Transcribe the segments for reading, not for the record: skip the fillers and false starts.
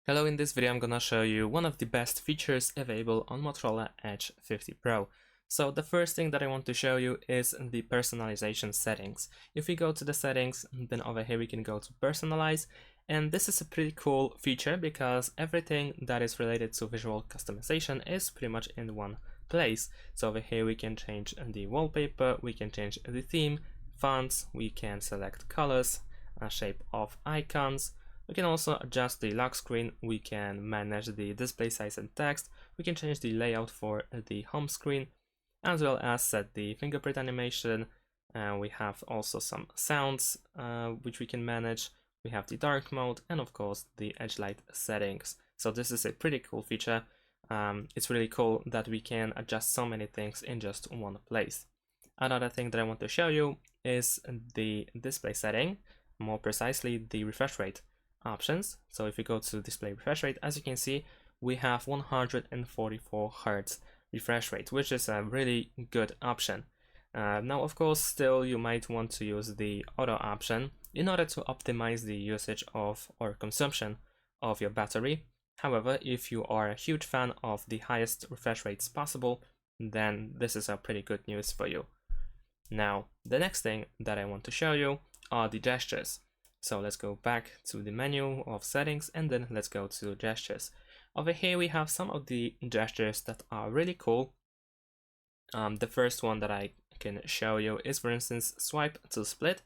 Hello, in this video I'm gonna show you one of the best features available on Motorola Edge 50 Pro. So the first thing that I want to show you is the personalization settings. If we go to the settings, then over here we can go to personalize, and this is a pretty cool feature because everything that is related to visual customization is pretty much in one place. So over here we can change the wallpaper, we can change the theme, fonts, we can select colors, shape of icons. We can also adjust the lock screen, we can manage the display size and text, we can change the layout for the home screen, as well as set the fingerprint animation. We have also some sounds which we can manage. We have the dark mode and of course the edge light settings. So this is a pretty cool feature. It's really cool that we can adjust so many things in just one place. Another thing that I want to show you is the display setting, more precisely the refresh rate options. So if we go to display refresh rate, as you can see, we have 144 Hz refresh rate, which is a really good option. Now, of course, still you might want to use the auto option in order to optimize the usage of or consumption of your battery. However, if you are a huge fan of the highest refresh rates possible, then this is a pretty good news for you. Now, the next thing that I want to show you are the gestures. So let's go back to the menu of settings and then let's go to gestures. Over here we have some of the gestures that are really cool. The first one that I can show you is, for instance, swipe to split.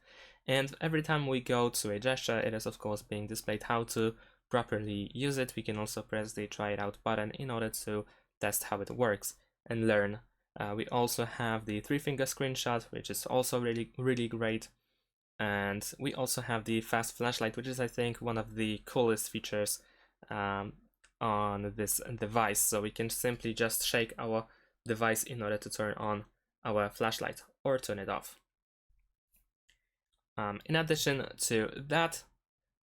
And every time we go to a gesture, it is of course being displayed how to properly use it. We can also press the try it out button in order to test how it works and learn. We also have the 3-finger screenshot, which is also really great. And we also have the fast flashlight, which is, I think, one of the coolest features on this device. So we can simply just shake our device in order to turn on our flashlight or turn it off. In addition to that,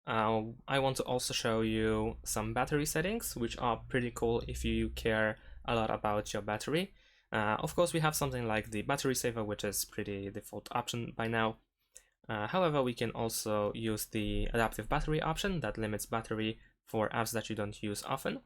I want to also show you some battery settings, which are pretty cool if you care a lot about your battery. Of course, we have something like the battery saver, which is pretty default option by now. However, we can also use the adaptive battery option that limits battery for apps that you don't use often.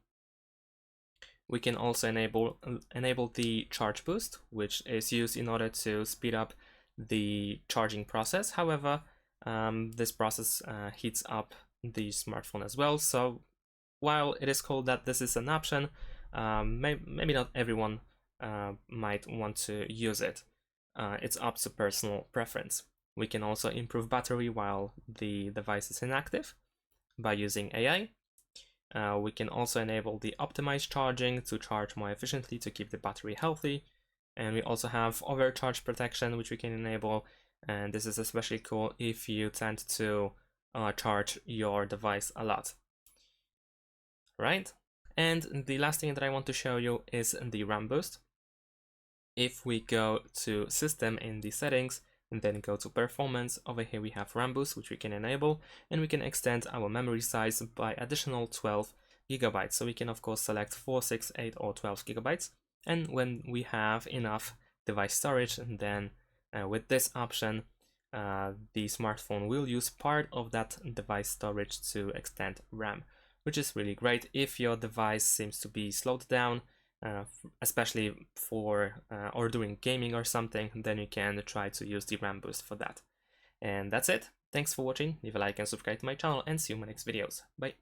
We can also enable the charge boost, which is used in order to speed up the charging process. However, this process heats up the smartphone as well. So while it is cool that this is an option, maybe not everyone might want to use it. It's up to personal preference. We can also improve battery while the device is inactive by using AI. We can also enable the optimized charging to charge more efficiently to keep the battery healthy. And we also have overcharge protection, which we can enable. And this is especially cool if you tend to charge your device a lot. Right? And the last thing that I want to show you is the RAM boost. If we go to System in the settings, and then go to performance, over here we have RAM boost, which we can enable, and we can extend our memory size by additional 12 gigabytes. So we can of course select 4, 6, 8 or 12 gigabytes. And when we have enough device storage, and then with this option, the smartphone will use part of that device storage to extend RAM, which is really great if your device seems to be slowed down, especially for or doing gaming or something. Then you can try to use the RAM boost for that. And that's it. Thanks for watching. Leave a like and subscribe to my channel, and see you in my next videos. Bye.